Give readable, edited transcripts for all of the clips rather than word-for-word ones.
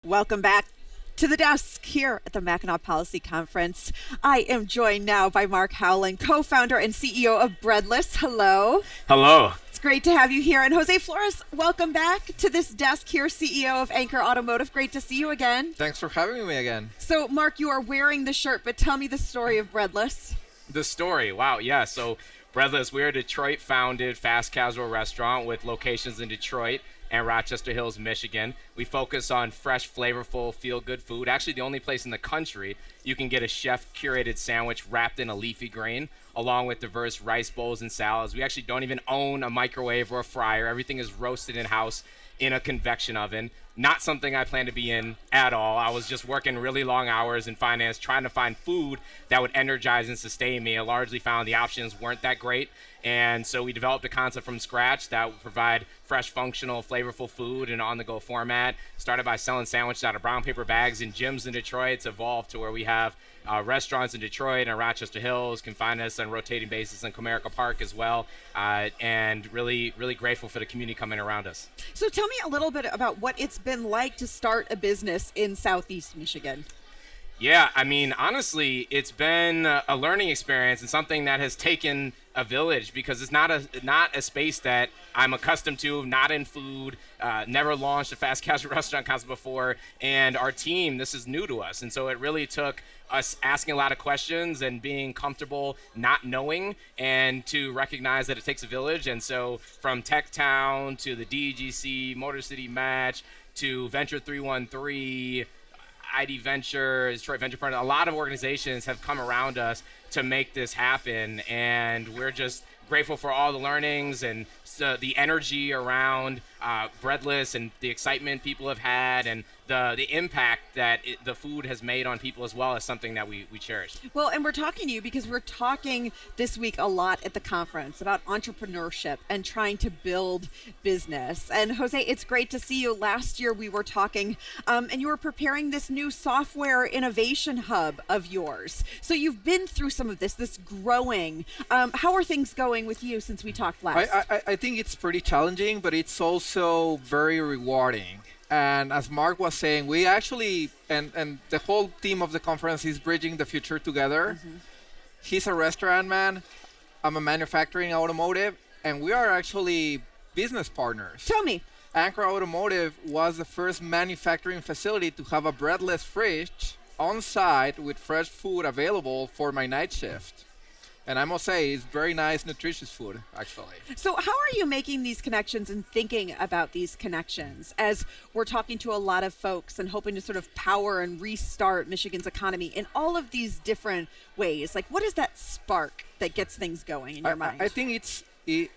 Welcome back to the desk here at the Mackinac Policy Conference. I am joined now by Marc Howland, co-founder and CEO of Breadless. Hello. Hello. It's great to have you here. And Jose Flores, welcome back to this desk here, CEO of Ancor Automotive. Great to see you again. Thanks for having me again. So, Marc, you are wearing the shirt, but tell me the story of Breadless. The story. Wow. Yeah. So Breadless, we're a Detroit-founded fast casual restaurant with locations in Detroit and Rochester Hills, Michigan. We focus on fresh, flavorful, feel-good food. Actually, the only place in the country you can get a chef-curated sandwich wrapped in a leafy green, along with diverse rice bowls and salads. We actually don't even own a microwave or a fryer. Everything is roasted in-house in a convection oven. Not something I plan to be in at all. I was just working really long hours in finance, trying to find food that would energize and sustain me. I largely found the options weren't that great. And so we developed a concept from scratch that would provide fresh, functional, flavorful food in an on-the-go format. Started by selling sandwiches out of brown paper bags in gyms in Detroit. It's evolved to where we have restaurants in Detroit and Rochester Hills. Can find us on a rotating basis in Comerica Park as well. And really, really grateful for the community coming around us. So tell me a little bit about what it's been like to start a business in Southeast Michigan. Yeah, I mean, honestly, it's been a learning experience and something that has taken a village because it's not a space that I'm accustomed to, not in food, never launched a fast casual restaurant concept before, and our team, this is new to us. And so it really took us asking a lot of questions and being comfortable not knowing and to recognize that it takes a village. And so from Tech Town to the DGC, Motor City Match to Venture 313, ID Ventures, Detroit Venture Partners, a lot of organizations have come around us to make this happen, and we're just grateful for all the learnings and the energy around Breadless and the excitement people have had and the impact that the food has made on people as well as something that we cherish. Well, and we're talking to you because we're talking this week a lot at the conference about entrepreneurship and trying to build business. And Jose, it's great to see you. Last year we were talking and you were preparing this new software innovation hub of yours. So you've been through some of this growing. How are things going with you since we talked last? I think it's pretty challenging, but it's also very rewarding. And as Marc was saying, we actually, and the whole team of the conference is bridging the future together. Mm-hmm. He's a restaurant man. I'm a manufacturing automotive, and we are actually business partners. Tell me. Ancor Automotive was the first manufacturing facility to have a breadless fridge on site with fresh food available for my night shift. And I must say, it's very nice, nutritious food, actually. So how are you making these connections and thinking about these connections as we're talking to a lot of folks and hoping to sort of power and restart Michigan's economy in all of these different ways? Like, what is that spark that gets things going in your mind? I think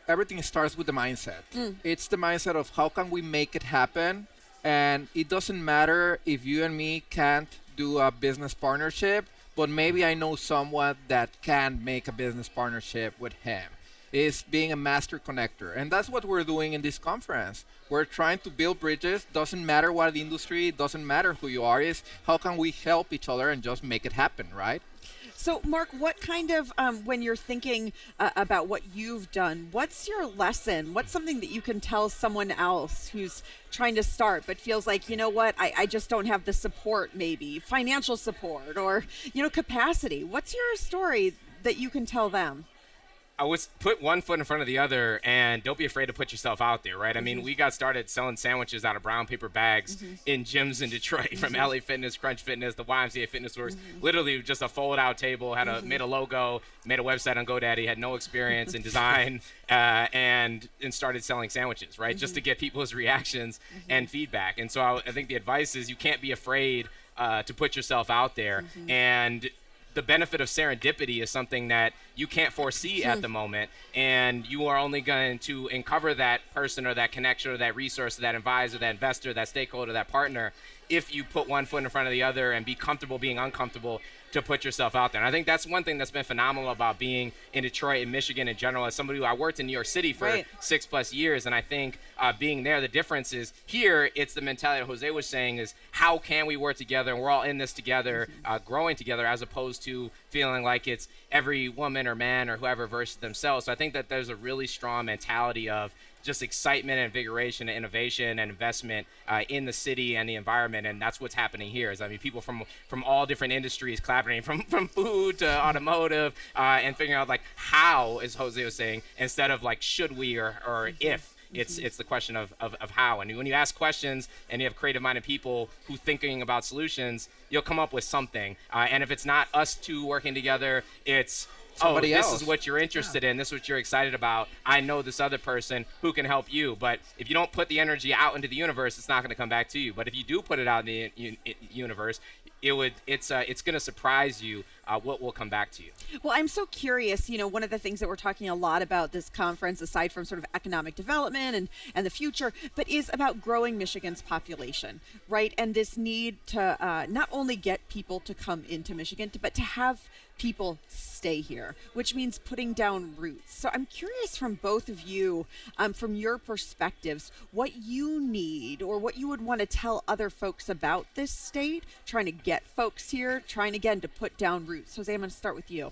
everything starts with the mindset. It's the mindset of how can we make it happen? And it doesn't matter if you and me can't do a business partnership, but maybe I know someone that can make a business partnership with him. Is being a master connector. And that's what we're doing in this conference. We're trying to build bridges. Doesn't matter what industry, doesn't matter who you are, is how can we help each other and just make it happen, right? So, Marc, what kind of, when you're thinking about what you've done, what's your lesson? What's something that you can tell someone else who's trying to start but feels like, you know what, I just don't have the support, maybe financial support or, capacity? What's your story that you can tell them? I would put one foot in front of the other and don't be afraid to put yourself out there, right? I mean, we got started selling sandwiches out of brown paper bags in gyms in Detroit, from LA Fitness, Crunch Fitness, the YMCA Fitness Works. Literally just a fold-out table, made a logo, made a website on GoDaddy, had no experience in design, and started selling sandwiches, right? Just to get people's reactions and feedback. And so I think the advice is you can't be afraid to put yourself out there. And the benefit of serendipity is something that you can't foresee at the moment, and you are only going to uncover that person or that connection or that resource, or that advisor, that investor, that stakeholder, that partner, if you put one foot in front of the other and be comfortable being uncomfortable to put yourself out there. And I think that's one thing that's been phenomenal about being in Detroit and Michigan in general. As somebody who I worked in New York City for 6+ years, and I think being there, the difference is here, it's the mentality that Jose was saying is how can we work together, and we're all in this together, growing together, as opposed to feeling like it's every woman or man or whoever versus themselves. So I think that there's a really strong mentality of just excitement and invigoration and innovation and investment in the city and the environment, and that's what's happening here. Is I mean, people from all different industries collaborating, from food to automotive, and figuring out like how, as Jose was saying, instead of like should we or if. It's the question of how. And when you ask questions and you have creative-minded people who thinking about solutions, you'll come up with something. And if it's not us two working together, it's somebody this else. is what you're interested in. This is what you're excited about. I know this other person who can help you. But if you don't put the energy out into the universe, it's not going to come back to you. But if you do put it out in the universe, it's going to surprise you what will come back to you. Well, I'm so curious, one of the things that we're talking a lot about this conference, aside from sort of economic development and the future, but is about growing Michigan's population, right? And this need to not only get people to come into Michigan, but to have people stay here, which means putting down roots. So I'm curious from both of you, from your perspectives, what you need or what you would want to tell other folks about this state, trying to get folks here, trying again to put down roots. Jose, I'm going to start with you.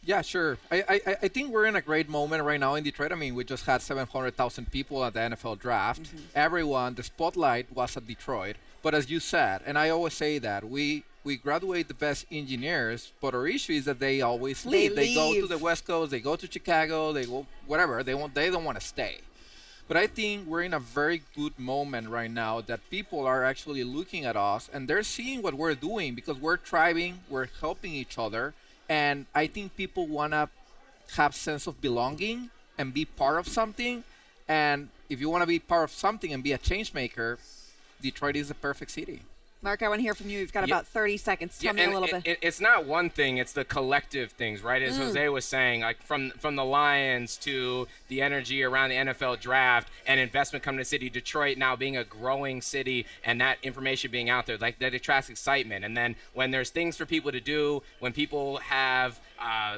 Yeah, sure. I think we're in a great moment right now in Detroit. I mean, we just had 700,000 people at the NFL draft. Everyone, the spotlight was at Detroit. But as you said, and I always say that, we graduate the best engineers, but our issue is that they always leave. They go to the West Coast, they go to Chicago, they go whatever. They don't want to stay. But I think we're in a very good moment right now that people are actually looking at us and they're seeing what we're doing because we're thriving, we're helping each other. And I think people want to have sense of belonging and be part of something. And if you want to be part of something and be a change maker, Detroit is the perfect city. Mark, I want to hear from you. You've got about 30 seconds. Tell me a little bit. It's not one thing. It's the collective things, right? As Jose was saying, like from the Lions to the energy around the NFL draft and investment coming to the city, Detroit now being a growing city and that information being out there, like that attracts excitement. And then when there's things for people to do, when people have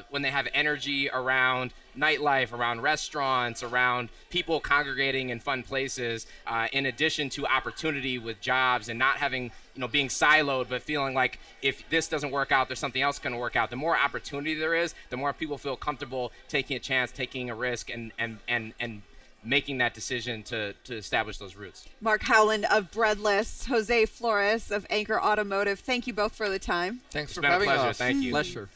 when they have energy around nightlife, around restaurants, around people congregating in fun places, in addition to opportunity with jobs and not having, being siloed, but feeling like if this doesn't work out, there's something else going to work out. The more opportunity there is, the more people feel comfortable taking a chance, taking a risk, and making that decision to establish those roots. Marc Howland of Breadless, Jose Flores of Ancor Automotive. Thank you both for the time. Thanks for having us. Thank you. Pleasure.